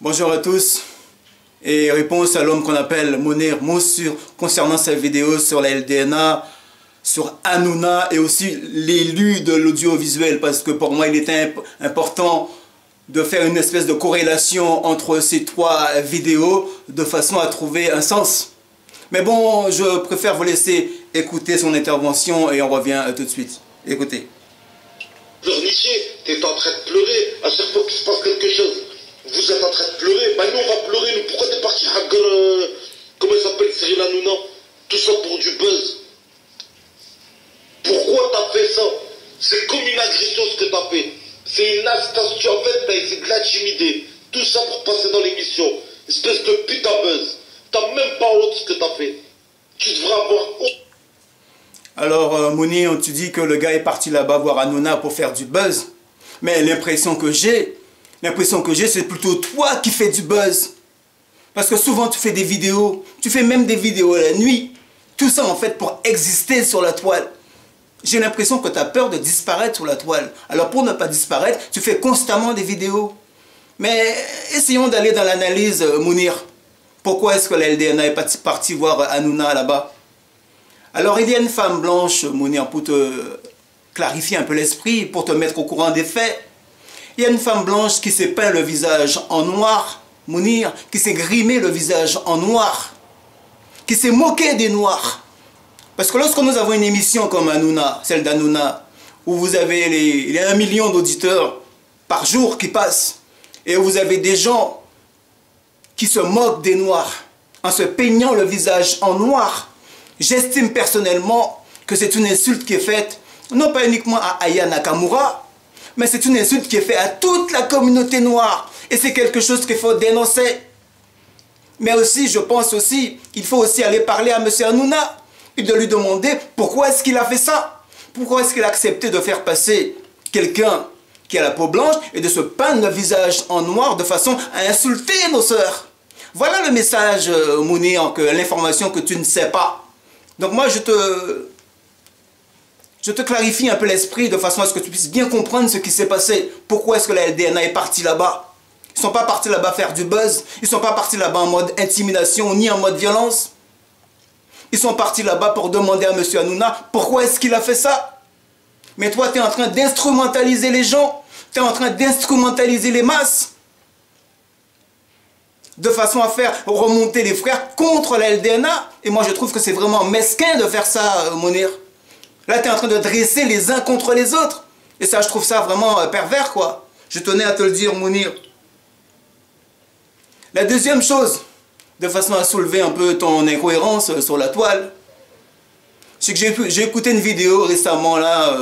Bonjour à tous. Et réponse à l'homme qu'on appelle Mounir Moussur concernant sa vidéo sur la LDNA, sur Hanouna et aussi l'élu de l'audiovisuel, parce que pour moi il était important de faire une espèce de corrélation entre ces trois vidéos de façon à trouver un sens. Mais bon, je préfère vous laisser écouter son intervention et on revient tout de suite. Écoutez. Pleurnicher, t'es en train de pleurer à chaque fois qu'il se passe quelque chose. Vous êtes en train de pleurer, bah nous on va pleurer, nous pourquoi t'es parti à comment il s'appelle, Cyril Hanouna? Tout ça pour du buzz. Pourquoi t'as fait ça? C'est comme une agression ce que t'as fait. C'est une incitation, en fait t'as essayé de l'intimider. Tout ça pour passer dans l'émission. Espèce de putain buzz. T'as même pas honte ce que t'as fait. Tu devrais avoir honte. Alors Mounir, tu dis que le gars est parti là-bas voir Hanouna pour faire du buzz. Mais l'impression que j'ai, c'est plutôt toi qui fais du buzz. Parce que souvent tu fais des vidéos, tu fais même des vidéos la nuit. Tout ça en fait pour exister sur la toile. J'ai l'impression que tu as peur de disparaître sur la toile. Alors pour ne pas disparaître, tu fais constamment des vidéos. Mais essayons d'aller dans l'analyse, Mounir. Pourquoi est-ce que la LDNA est partie voir Hanouna là-bas? Alors il y a une femme blanche, Mounir, pour te clarifier un peu l'esprit, pour te mettre au courant des faits. Il y a une femme blanche qui s'est peint le visage en noir, Mounir, qui s'est grimé le visage en noir, qui s'est moqué des noirs. Parce que lorsque nous avons une émission comme Hanouna, celle d'Hanouna, où vous avez il y a 1 million d'auditeurs par jour qui passent, et où vous avez des gens qui se moquent des noirs, en se peignant le visage en noir, j'estime personnellement que c'est une insulte qui est faite, non pas uniquement à Aya Nakamura, mais c'est une insulte qui est faite à toute la communauté noire. Et c'est quelque chose qu'il faut dénoncer. Mais aussi, je pense aussi, il faut aussi aller parler à M. Hanouna et de lui demander pourquoi est-ce qu'il a fait ça. Pourquoi est-ce qu'il a accepté de faire passer quelqu'un qui a la peau blanche et de se peindre le visage en noir de façon à insulter nos sœurs. Voilà le message, Mounir, l'information que tu ne sais pas. Donc moi, je te clarifie un peu l'esprit de façon à ce que tu puisses bien comprendre ce qui s'est passé. Pourquoi est-ce que la LDNA est partie là-bas? Ils ne sont pas partis là-bas faire du buzz. Ils ne sont pas partis là-bas en mode intimidation ni en mode violence. Ils sont partis là-bas pour demander à M. Hanouna pourquoi est-ce qu'il a fait ça. Mais toi, tu es en train d'instrumentaliser les gens. Tu es en train d'instrumentaliser les masses. De façon à faire remonter les frères contre la LDNA. Et moi, je trouve que c'est vraiment mesquin de faire ça, Mounir. Là, tu es en train de dresser les uns contre les autres. Et ça, je trouve ça vraiment pervers, quoi. Je tenais à te le dire, Mounir. La deuxième chose, de façon à soulever un peu ton incohérence sur la toile, c'est que j'ai écouté une vidéo récemment, là,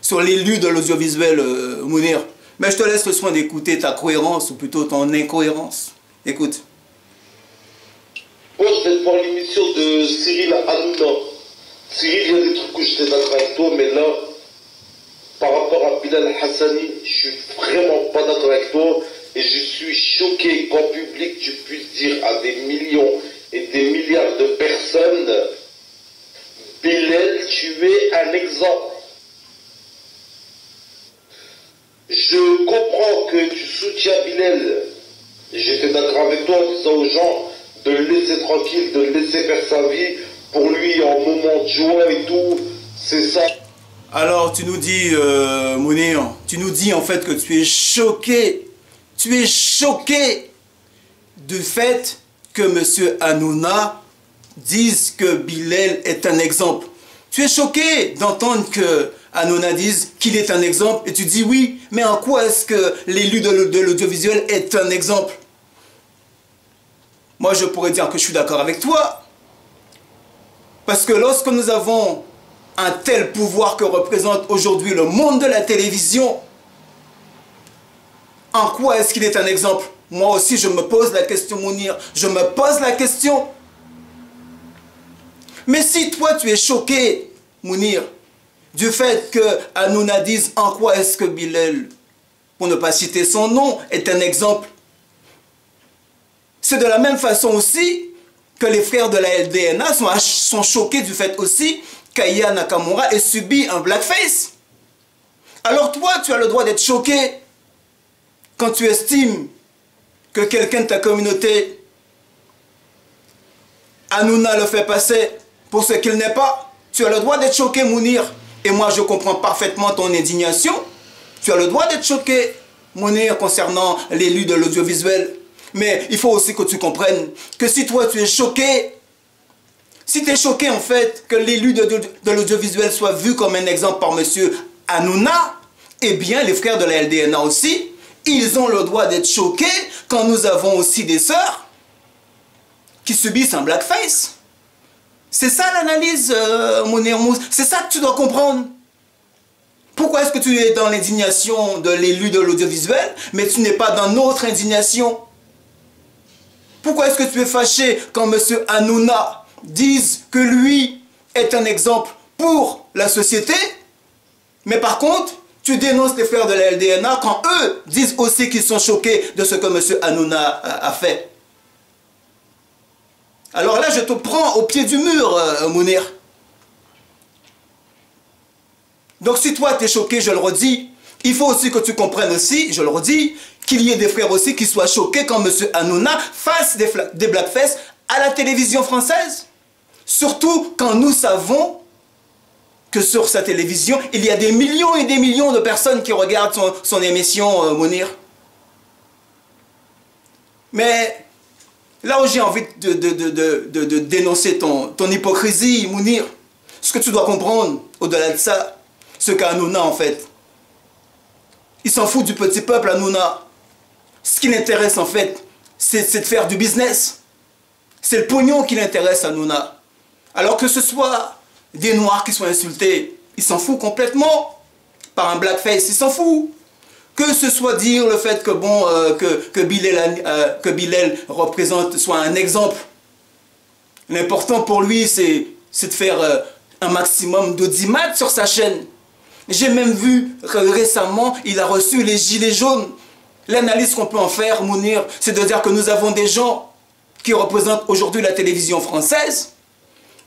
sur l'élu de l'audiovisuel, Mounir. Mais je te laisse le soin d'écouter ta cohérence, ou plutôt ton incohérence. Écoute. Moi, je vais te voir l'émission de Cyril Hanouna. Cyril, il y a des trucs où j'étais d'accord avec toi, mais là, par rapport à Bilal Hassani, je suis vraiment pas d'accord avec toi. Et je suis choqué qu'en public, tu puisses dire à des millions et des milliards de personnes, Bilal, tu es un exemple. Je comprends que tu soutiens Bilal. J'étais d'accord avec toi en disant aux gens de le laisser tranquille, de le laisser faire sa vie. Pour lui, en moment de joie et tout, c'est ça. Alors, tu nous dis, Mounir, tu nous dis en fait que tu es choqué. Tu es choqué du fait que M. Hanouna dise que Bilal est un exemple. Tu es choqué d'entendre que Hanouna dise qu'il est un exemple et tu dis oui, mais en quoi est-ce que l'élu de l'audiovisuel est un exemple? Moi, je pourrais dire que je suis d'accord avec toi. Parce que lorsque nous avons un tel pouvoir que représente aujourd'hui le monde de la télévision, en quoi est-ce qu'il est un exemple? Moi aussi, je me pose la question, Mounir. Je me pose la question. Mais si toi, tu es choqué, Mounir, du fait que Hanouna dise en quoi est-ce que Bilal, pour ne pas citer son nom, est un exemple, c'est de la même façon aussi que les frères de la LDNA sont choqués du fait aussi qu'Aya Nakamura ait subi un blackface. Alors toi, tu as le droit d'être choqué quand tu estimes que quelqu'un de ta communauté, Hanouna, le fait passer pour ce qu'il n'est pas, tu as le droit d'être choqué, Mounir. Et moi, je comprends parfaitement ton indignation. Tu as le droit d'être choqué, Mounir, concernant l'élu de l'audiovisuel. Mais il faut aussi que tu comprennes que si toi, tu es choqué, si tu es choqué, en fait, que l'élu de l'audiovisuel soit vu comme un exemple par M. Hanouna, eh bien, les frères de la LDNA aussi, ils ont le droit d'être choqués quand nous avons aussi des sœurs qui subissent un blackface. C'est ça l'analyse, Mounir Mousse. C'est ça que tu dois comprendre. Pourquoi est-ce que tu es dans l'indignation de l'élu de l'audiovisuel, mais tu n'es pas dans notre indignation? Pourquoi est-ce que tu es fâché quand M. Hanouna dise que lui est un exemple pour la société, mais par contre, tu dénonces les frères de la LDNA quand eux disent aussi qu'ils sont choqués de ce que M. Hanouna a fait? Alors là, je te prends au pied du mur, Mounir. Donc si toi, tu es choqué, je le redis, il faut aussi que tu comprennes aussi, je le redis, qu'il y ait des frères aussi qui soient choqués quand M. Hanouna fasse des blackface à la télévision française. Surtout quand nous savons que sur sa télévision, il y a des millions et des millions de personnes qui regardent son émission, Mounir. Mais là où j'ai envie de dénoncer ton hypocrisie, Mounir, ce que tu dois comprendre, au-delà de ça, ce qu'Hanouna, en fait, il s'en fout du petit peuple, Hanouna. Ce qui l'intéresse, en fait, c'est de faire du business. C'est le pognon qui l'intéresse, Hanouna. Alors que ce soit des Noirs qui soient insultés, il s'en fout complètement par un blackface, il s'en fout. Que ce soit dire le fait que, bon, que Bilal représente, soit un exemple. L'important pour lui, c'est de faire un maximum d'audimat sur sa chaîne. J'ai même vu récemment, il a reçu les gilets jaunes. L'analyse qu'on peut en faire, Mounir, c'est de dire que nous avons des gens qui représentent aujourd'hui la télévision française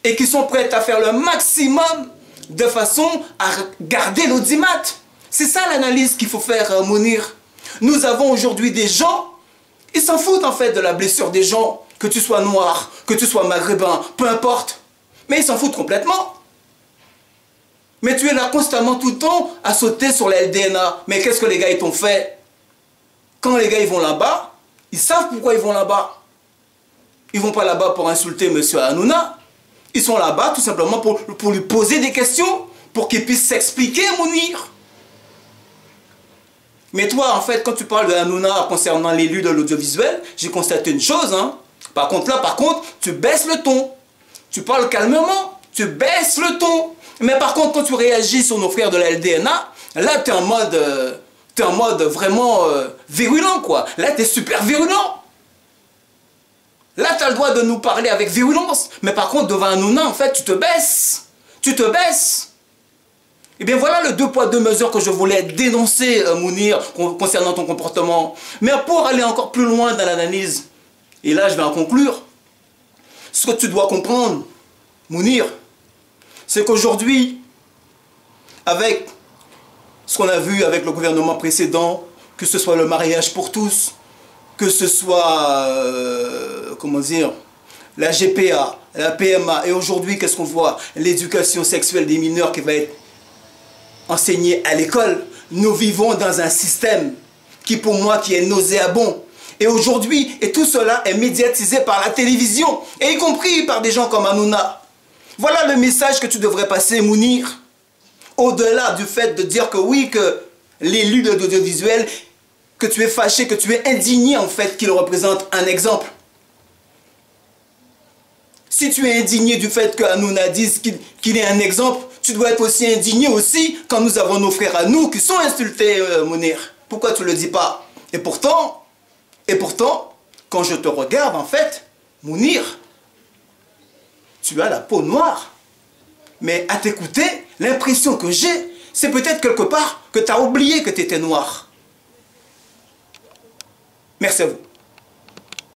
et qui sont prêts à faire le maximum de façon à garder l'audimat. C'est ça l'analyse qu'il faut faire, Mounir. Nous avons aujourd'hui des gens, ils s'en foutent en fait de la blessure des gens, que tu sois noir, que tu sois maghrébin, peu importe. Mais ils s'en foutent complètement. Mais tu es là constamment tout le temps à sauter sur la LDNA. Mais qu'est-ce que les gars ils t'ont fait? Quand les gars ils vont là-bas, ils savent pourquoi ils vont là-bas. Ils ne vont pas là-bas pour insulter M. Hanouna. Ils sont là-bas tout simplement pour lui poser des questions, pour qu'il puisse s'expliquer, Mounir. Mais toi, en fait, quand tu parles de Hanouna concernant l'élu de l'audiovisuel, j'ai constaté une chose, hein. Par contre, tu baisses le ton. Tu parles calmement, tu baisses le ton. Mais par contre, quand tu réagis sur nos frères de la LDNA, là, tu es en mode vraiment virulent, quoi. Là, tu es super virulent. Là, tu as le droit de nous parler avec virulence. Mais par contre, devant Hanouna, en fait, tu te baisses. Tu te baisses. Eh bien, voilà le 2 poids 2 mesures que je voulais dénoncer, Mounir, concernant ton comportement. Mais pour aller encore plus loin dans l'analyse, et là, je vais en conclure, ce que tu dois comprendre, Mounir, c'est qu'aujourd'hui, avec ce qu'on a vu avec le gouvernement précédent, que ce soit le mariage pour tous, que ce soit, comment dire, la GPA, la PMA, et aujourd'hui, qu'est-ce qu'on voit? L'éducation sexuelle des mineurs qui va être enseignée à l'école. Nous vivons dans un système qui, pour moi, qui est nauséabond. Et aujourd'hui, et tout cela est médiatisé par la télévision, et y compris par des gens comme Hanouna. Voilà le message que tu devrais passer, Mounir. Au-delà du fait de dire que oui, que l'élu de l'audiovisuel, que tu es fâché, que tu es indigné en fait qu'il représente un exemple. Si tu es indigné du fait que Hanouna dise qu'il est un exemple, tu dois être aussi indigné aussi quand nous avons nos frères à nous qui sont insultés, Mounir. Pourquoi tu ne le dis pas? Et pourtant, quand je te regarde en fait, Mounir, tu as la peau noire. Mais à t'écouter, l'impression que j'ai, c'est peut-être quelque part que tu as oublié que tu étais noir. Merci à vous.